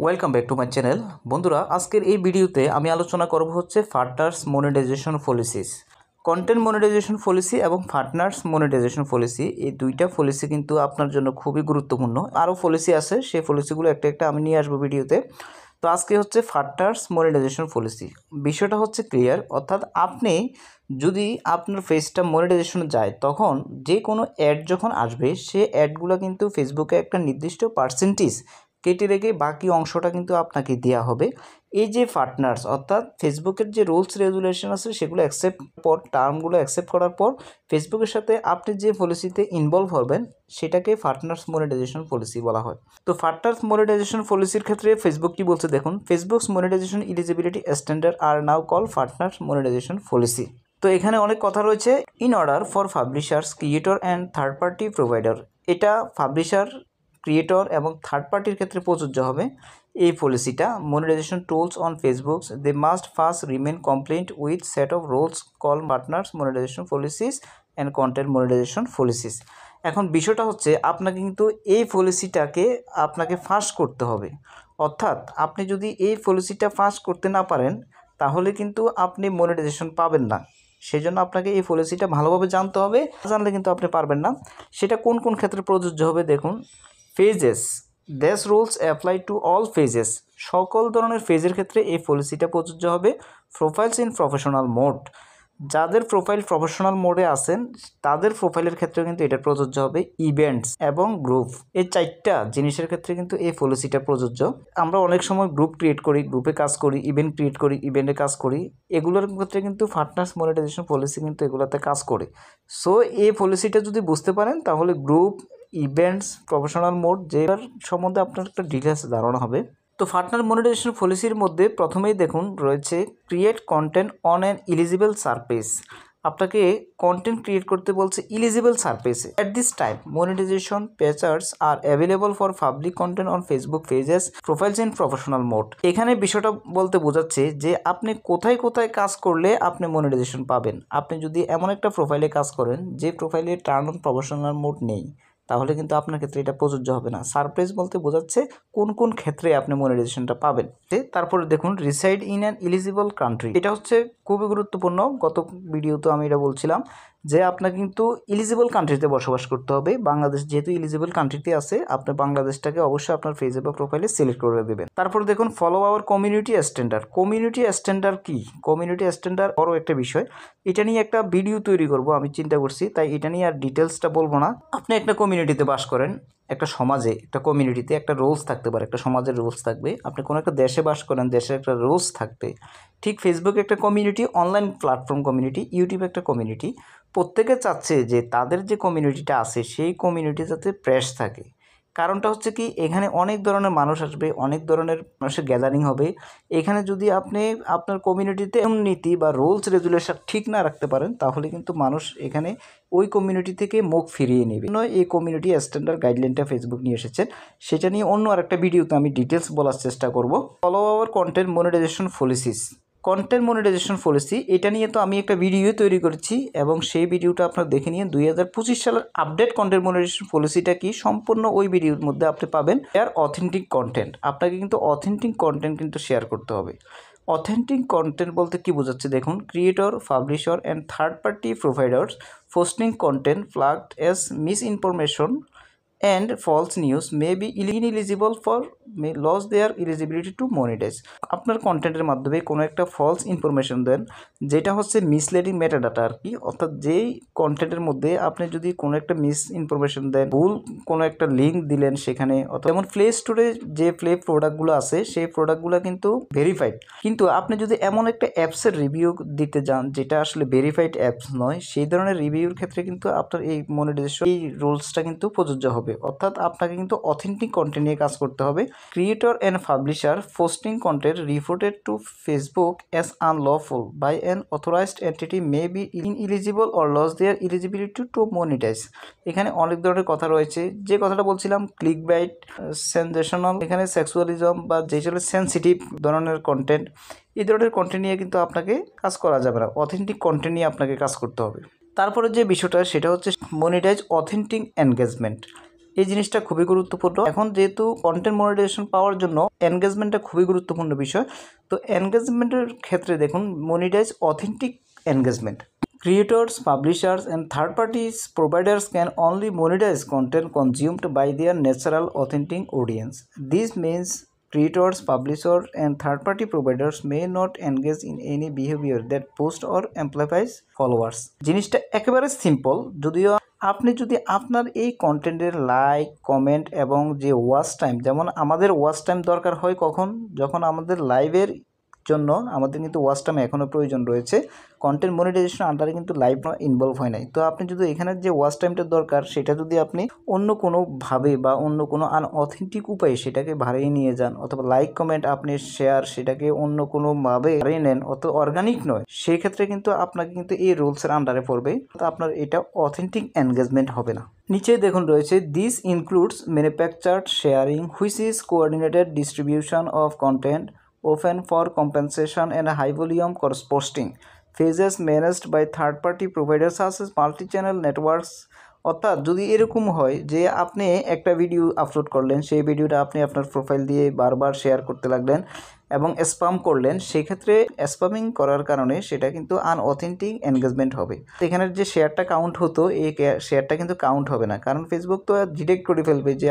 Welcome back to my channel. বন্ধুরা, আজকের এই ভিডিওতে আমি আলোচনা করব হচ্ছে partners monetization policies. Content monetization policy এবং ফার্টনার্স মনিটাইজেশন পলিসি, এই দুইটা পলিসি কিন্তু আপনার জন্য খুবই গুরুত্বপূর্ণ। আরও পলিসি আছে, সেই পলিসিগুলো একটা একটা আমি নিয়ে আসবো ভিডিওতে। তো আজকে হচ্ছে ফার্টার্স মনিটাইজেশন পলিসি। বিষয়টা হচ্ছে ক্লিয়ার, অর্থাৎ আপনি যদি আপনার পেজটা মনিটাইজেশনে যায়, তখন যে কোনো অ্যাড যখন আসবে, সে অ্যাডগুলো কিন্তু ফেসবুকে একটা নির্দিষ্ট পার্সেন্টেজ কেটে রেখে বাকি অংশটা কিন্তু আপনাকে দেওয়া হবে। এই যে পার্টনার্স, অর্থাৎ ফেসবুকের যে রুলস রেগুলেশন আছে সেগুলো অ্যাকসেপ্ট পর, টার্মগুলো অ্যাকসেপ্ট করার পর ফেসবুকের সাথে আপনি যে পলিসিতে ইনভলভ হবেন সেটাকে পার্টনার্স মনিটাইজেশন পলিসি বলা হয়। তো পার্টনার্স মনিটাইজেশন পলিসির ক্ষেত্রে ফেসবুক কি বলছে দেখুন, Facebook's monetization eligibility standard are now call partners monetization policy. তো এখানে অনেক কথা রয়েছে। In order for publishers, creator and third party provider, এটা পাবলিশার, ক্রিয়েটর এবং থার্ড পার্টির ক্ষেত্রে প্রযোজ্য হবে এই পলিসিটা। Monetization tools on Facebook, they must first remain compliant with set of rules call partners monetization policies and content monetization policies. এখন বিষয়টা হচ্ছে আপনাকে কিন্তু এই পলিসিটাকে আপনাকে ফাঁস করতে হবে। অর্থাৎ আপনি যদি এই পলিসিটা ফাঁস করতে না পারেন, তাহলে কিন্তু আপনি মনিটাইজেশন পাবেন না। সেই জন্য আপনাকে এই পলিসিটা ভালোভাবে জানতে হবে, জানলে কিন্তু আপনি পারবেন না। সেটা কোন কোন ক্ষেত্রে প্রযোজ্য হবে দেখুন। ফেজেস, দেস rules apply to all phases, সকল ধরনের ফেজের ক্ষেত্রে এই পলিসিটা প্রযোজ্য হবে। প্রোফাইলস ইন প্রফেশনাল মোড, যাদের প্রোফাইল প্রফেশনাল মোডে আছেন তাদের প্রোফাইলের ক্ষেত্রেও কিন্তু এটা প্রযোজ্য হবে। ইভেন্টস এবং গ্রুপ, এই চারটা জিনিসের ক্ষেত্রে কিন্তু এই পলিসিটা প্রযোজ্য। আমরা অনেক সময় গ্রুপ ক্রিয়েট করি, গ্রুপে কাজ করি, ইভেন্ট ক্রিয়েট করি, ইভেন্টে কাজ করি, এগুলোর ক্ষেত্রে কিন্তু পার্টনার্স মনিটাইজেশন পলিসি কিন্তু এগুলোতে কাজ করে। সো এই পলিসিটা যদি বুঝতে পারেন, তাহলে গ্রুপ, ইভেন্টস, প্রফেশনাল মোড যেটার সম্বন্ধে আপনার একটা ডিটেলস ধারণা হবে। তো পার্টনার মনিটাইজেশন পলিসির মধ্যে প্রথমেই দেখুন রয়েছে create content on an eligible surface. আপনাকে কন্টেন্ট ক্রিয়েট করতে বলছে ইলিজিবল সারফেসে। At this time monetization features are available for public content on Facebook pages, profiles in professional mode. এখানে বিষয়টা বলতে বোঝাচ্ছে যে আপনি কোথায় কোথায় কাজ করলে আপনি মনিটাইজেশন পাবেন। আপনি যদি এমন একটা প্রোফাইলে কাজ করেন যে প্রোফাইলে টার্ন অন প্রফেশনাল মোড নেই, তাহলে কিন্তু আপনার ক্ষেত্রে এটা প্রযোজ্য হবে না। সারপ্রাইজ বলতে বোঝাচ্ছে কোন কোন ক্ষেত্রে আপনি মনিটাইজেশনটা পাবেন। তারপরে দেখুন reside in an eligible country, এটা হচ্ছে খুবই গুরুত্বপূর্ণ। গত ভিডিওতে আমি এটা বলছিলাম যে আপনার কিন্তু এলিজিবল কান্ট্রিতে বসবাস করতে হবে। বাংলাদেশ যেহেতু এলিজিবল কান্ট্রিতে আছে, আপনি বাংলাদেশটাকে অবশ্যই আপনার ফেজে বা প্রোফাইলে সিলেক্ট করে দেবেন। তারপর দেখুন follow our community standard. Community standard কি? কমিউনিটি স্ট্যান্ডার্ড বড় একটা বিষয়, এটা নিয়ে একটা ভিডিও তৈরি করব আমি চিন্তা করছি, তাই এটা নিয়ে আর ডিটেলসটা বলবো না। আপনি একটা কমিউনিটিতে বাস করেন, একটা সমাজে, একটা কমিউনিটিতে একটা রুলস থাকতে পারে, একটা সমাজের রুলস থাকবে। আপনি কোনো একটা দেশে বাস করেন, দেশের একটা রুলস থাকবে। ঠিক ফেসবুক একটা community, online platform community, YouTube একটা কমিউনিটি। প্রত্যেকে চাচ্ছে যে তাদের যে কমিউনিটিটা আছে সেই কমিউনিটি যাতে ফ্রেশ থাকে। কারণটা হচ্ছে কি, এখানে অনেক ধরনের মানুষ আসবে, অনেক ধরনের মানুষের গ্যাদারিং হবে। এখানে যদি আপনি আপনার কমিউনিটিতে নীতি বা রুলস রেগুলেশন ঠিক না রাখতে পারেন, তাহলে কিন্তু মানুষ এখানে ওই কমিউনিটি থেকে মুখ ফিরিয়ে নেবে। এই কমিউনিটি স্ট্যান্ডার্ড গাইডলাইনটা ফেসবুক নিয়ে এসেছেন, সেটা নিয়ে অন্য আরেকটা ভিডিওতে আমি ডিটেলস বলার চেষ্টা করব। Follow our content monetization policies. Content monetization policy, এটা নিয়ে তো আমি একটা ভিডিও তৈরি করেছি এবং সেই ভিডিওটা আপনারা দেখে নিন। 2025 সালের আপডেট কন্টেন্ট মনিটাইজেশন পলিসিটা কি, সম্পূর্ণ ওই ভিডিওর মধ্যে আপনি পাবেন। শেয়ার অথেন্টিক কন্টেন্ট, আপনাকে কিন্তু অথেন্টিক কন্টেন্ট কিন্তু শেয়ার করতে হবে। অথেন্টিক কন্টেন্ট বলতে কি বোঝাচ্ছে দেখুন, creator, publisher and third party providers posting content flagged as miss information and false news may be ineligible for may lose their eligibility to monetize। আপনার কন্টেন্টের মাধ্যমে কোনো একটা ফলস ইনফরমেশন দেন, যেটা হচ্ছে মিসলিডিং মেটাডাটা আর কি। অর্থাৎ যেই কন্টেন্টের মধ্যে আপনি যদি কোনো একটা মিস ইনফরমেশন দেন, ভুল কোনো একটা লিঙ্ক দিলেন সেখানে, অর্থাৎ যেমন প্লে স্টোরে যে প্লে প্রোডাক্টগুলো আছে সেই প্রোডাক্টগুলো কিন্তু ভেরিফাইড, কিন্তু আপনি যদি এমন একটা অ্যাপসের রিভিউ দিতে যান যেটা আসলে ভেরিফাইড অ্যাপস নয়, সেই ধরনের রিভিউর ক্ষেত্রে কিন্তু আপনার এই মনিটাইজেশন এই রুলসটা কিন্তু প্রযোজ্য হবে। অর্থাৎ আপনাকে কিন্তু অথেন্টিক কন্টেন্ট নিয়ে কাজ করতে হবে। Creator and publisher posting content reported to Facebook as unlawful by an authorised entity may be ineligible or lose their eligibility to monetise. এখানে অনেক ধরনের কথা রয়েছে, যে কথাটা বলছিলাম ক্লিক বাইট, সেনসেশনাল, এখানে সেক্সুয়ালিজম বা যেসব সেন্সিটিভ ধরনের কন্টেন্ট, এই ধরনের কন্টেন্ট নিয়ে কিন্তু আপনাকে কাজ করা যাবে না। অথেন্টিক কন্টেন্ট নিয়ে আপনাকে কাজ করতে হবে। তারপরে যে বিষয়টা সেটা হচ্ছে মনিটাইজ অথেন্টিক এনগেজমেন্ট। এই জিনিসটা খুবই গুরুত্বপূর্ণ। এখন যেহেতু কন্টেন্ট মনিটাইজেশন পাওয়ার জন্য এনগেজমেন্টটা খুবই গুরুত্বপূর্ণ বিষয়। তো এনগেজমেন্টের ক্ষেত্রে দেখুন monetise authentic engagement. Creators, publishers, and third parties providers can only monetize content consumed by their natural authentic audience. This means creators, publishers, and third party providers may not engage in any behavior that boosts or amplifies followers. জিনিসটা একেবারে simple, যদিও আপনি যদি আপনার এই কন্টেন্টের like, comment এবং যে ওয়াচ টাইম, যেমন আমাদের ওয়াচ টাইম দরকার হয় কখন, যখন আমাদের লাইভের জন্য আমাদের কিন্তু ওয়াচ টাইম এখনও প্রয়োজন রয়েছে। কন্টেন্ট মনিটাইজেশন আন্ডারে কিন্তু লাইভ ইনভলভ হয় নাই। তো আপনি যদি এখানে যে ওয়াচ টাইমটা দরকার সেটা যদি আপনি অন্য কোনোভাবে বা অন্য কোনো আনঅথেন্টিক উপায়ে সেটাকে বাড়িয়ে নিয়ে যান, অথবা লাইক কমেন্ট আপনি শেয়ার সেটাকে অন্য কোনোভাবে বাড়িয়ে নেন, অত অর্গানিক নয়, সেই ক্ষেত্রে কিন্তু আপনাকে কিন্তু এই রুলসের আন্ডারে পড়বে। তো আপনার এটা অথেন্টিক এনগেজমেন্ট হবে না। নিচে দেখুন রয়েছে this includes manufactured sharing which is coordinated distribution of content often for compensation and high volume course posting, pages managed by third party providers such as multi-channel networks। অর্থাৎ যদি এরকম হয় যে আপনি একটা ভিডিও আপলোড করলেন, সেই ভিডিওটা আপনি আপনার প্রোফাইল দিয়ে বারবার শেয়ার করতে লাগলেন এবং স্প্যাম করলেন, সেই ক্ষেত্রে স্প্যামিং করার কারণে সেটা কিন্তু আনঅথেন্টিক এনগেজমেন্ট হবে। এখানে যে শেয়ারটা কাউন্ট হতো এই শেয়ারটা কিন্তু কাউন্ট হবে না, কারণ ফেসবুক তো ডিটেক্ট করে ফেলবে যে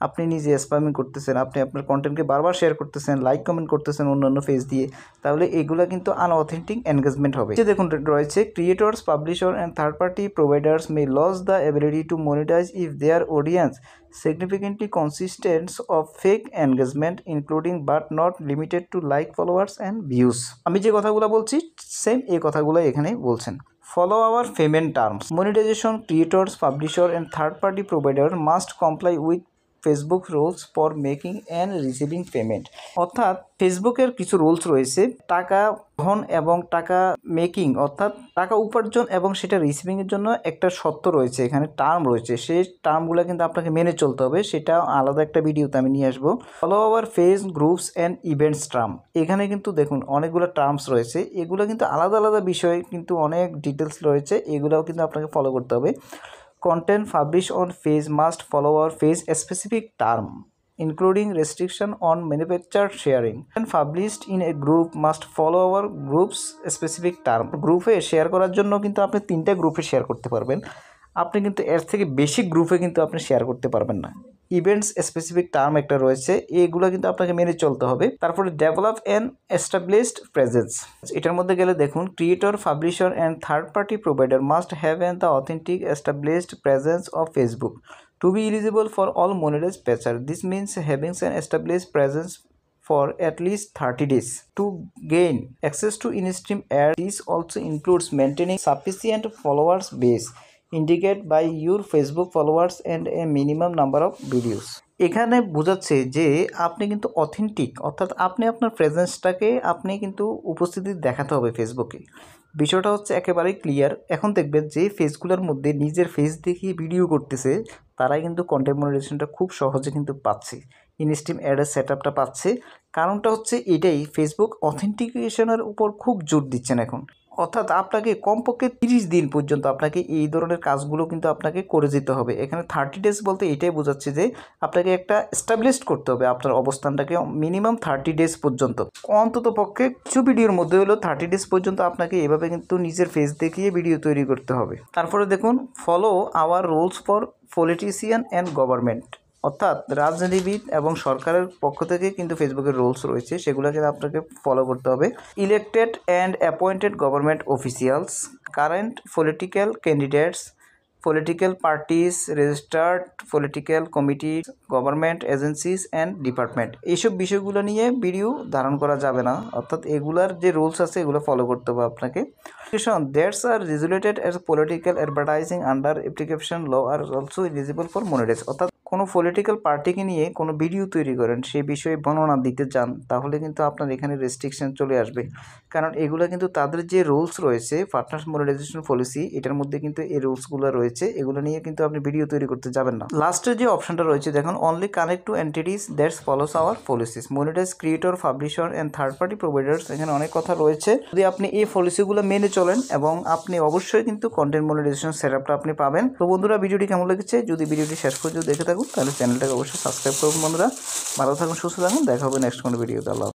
আপনি নিজে স্প্যামিং করতেছেন, আপনি আপনার কন্টেন্টকে বারবার শেয়ার করতেছেন, লাইক কমেন্ট করতেছেন অন্যান্য পেজ দিয়ে, তাহলে এগুলো কিন্তু আনঅথেন্টিক এনগেজমেন্ট হবে। যে দেখুন রয়েছে creators, publisher and third party providers may lose the ability to monetise if their audience significantly consists of fake engagement including but not limited to like, followers and views। আমি যে কথাগুলো বলছি same এই কথাগুলো এখানে বলছেন। Follow our payment terms. Monetization creators, publisher and third party provider must comply with Facebook rules for making and receiving payment. অর্থাৎ ফেসবুকের কিছু রুলস রয়েছে টাকা গ্রহণ এবং টাকা মেকিং, অর্থাৎ টাকা উপার্জন এবং সেটা রিসিভিংয়ের জন্য একটা শর্ত রয়েছে, এখানে টার্ম রয়েছে, সেই টার্মগুলো কিন্তু আপনাকে মেনে চলতে হবে। সেটা আলাদা একটা ভিডিওতে আমি নিয়ে আসবো। Follow our page, groups and events term. এখানে কিন্তু দেখুন অনেকগুলো টার্মস রয়েছে, এগুলো কিন্তু আলাদা আলাদা বিষয়, কিন্তু অনেক ডিটেলস রয়েছে, এগুলোও কিন্তু আপনাকে ফলো করতে হবে। Content published on page must follow our page specific term, including restriction on manufactured sharing. And published in a group must follow our group's specific term. গ্রুপে শেয়ার করার জন্য কিন্তু আপনি 3টা গ্রুপে শেয়ার করতে পারবেন, আপনি কিন্তু এর থেকে বেশি গ্রুপে কিন্তু আপনি শেয়ার করতে পারবেন না। ইভেন্টস স্পেসিফিক টার্ম একটা রয়েছে, এইগুলো কিন্তু আপনাকে মেনে চলতে হবে। তারপরে ডেভেলপ অ্যান্ড এস্টাবলিশড প্রেজেন্স, এটার মধ্যে গেলে দেখুন creator, publisher and third party provider must have an the authentic established presence of Facebook to be eligible for all monetized features. This means having an established presence for at least 30 days to gain access to in-stream ads. This also includes maintaining sufficient followers base indicate by your Facebook followers and a minimum number of videos। এখানে বোঝাচ্ছে যে আপনি কিন্তু authentic, অর্থাৎ আপনি আপনার প্রেজেন্সটাকে আপনি কিন্তু উপস্থিতি দেখাতে হবে ফেসবুকে। বিষয়টা হচ্ছে একেবারেই ক্লিয়ার। এখন দেখবেন যে ফেসগুলোর মধ্যে নিজের ফেস দেখিয়ে ভিডিও করতেছে তারাই কিন্তু কন্টেন্ট মনিটাইজেশনটা খুব সহজে কিন্তু পাচ্ছে, ইনস্ট্রিম অ্যাডের সেট আপটা পাচ্ছে। কারণটা হচ্ছে এটাই, ফেসবুক অথেন্টিকেশনের উপর খুব জোর দিচ্ছেন এখন। অর্থাৎ আপনাকে কমপক্ষে 30 দিন পর্যন্ত আপনাকে এই ধরনের কাজগুলো কিন্তু আপনাকে করে যেতে হবে। এখানে 30 ডেজ বলতে এটাই বোঝাচ্ছে যে আপনাকে একটা এস্টাবলিশড করতে হবে আপনার অবস্থানটাকে মিনিমাম 30 ডেজ পর্যন্ত, অন্তত পক্ষে কিছু ভিডিওর মধ্যে হলো 30 ডেজ পর্যন্ত আপনাকে এভাবে কিন্তু নিজের ফেস দেখিয়ে ভিডিও তৈরি করতে হবে। তারপরে দেখুন follow our rules for politician and government, অর্থাৎ রাজনীতিবিদ এবং সরকারের পক্ষ থেকে কিন্তু ফেসবুকের রুলস রয়েছে, সেগুলোকে আপনাকে ফলো করতে হবে। Elected and appointed government officials, current political candidates, political parties, registered political committee, government agencies and department, এইসব বিষয়গুলো নিয়ে ভিডিও ধারণ করা যাবে না। অর্থাৎ এগুলার যে রুলস আছে এগুলো ফলো করতে হবে আপনাকে। That's are regulated as political advertising under application law are also eligible for monetize, অর্থাৎ কোনো পলিটিক্যাল পার্টিকে নিয়ে কোনো ভিডিও তৈরি করেন, সেই বিষয়ে বর্ণনা দিতে চান, তাহলে কিন্তু আপনার এখানে রেস্ট্রিকশন চলে আসবে। কারণ এগুলো কিন্তু তাদের যে রুলস রয়েছে পার্টনার্স মনিটাইজেশন পলিসি, এটার মধ্যে কিন্তু এই রুলসগুলো রয়েছে, এগুলো নিয়ে কিন্তু আপনি ভিডিও তৈরি করতে যাবেন না। লাস্টের যে অপশনটা রয়েছে দেখুন, only connect to entities that's follows our policies, monetise creator, publisher and third party providers. এখানে অনেক কথা রয়েছে। যদি আপনি এই পলিসিগুলো মেনে চলেন এবং আপনি অবশ্যই কিন্তু কন্টেন্ট মনিটাইজেশন সেটআপটা আপনি পাবেন। তো বন্ধুরা, ভিডিওটি কেমন লেগেছে? যদি ভিডিওটি শেষ পর্যন্ত দেখে থাকুন তাহলে চ্যানেলটাকে অবশ্যই সাবস্ক্রাইব করুন। বন্ধুরা ভালো থাকুন, সুস্থ থাকুন, দেখা হবে নেক্সট কোনো ভিডিওতে। আল্লাহ।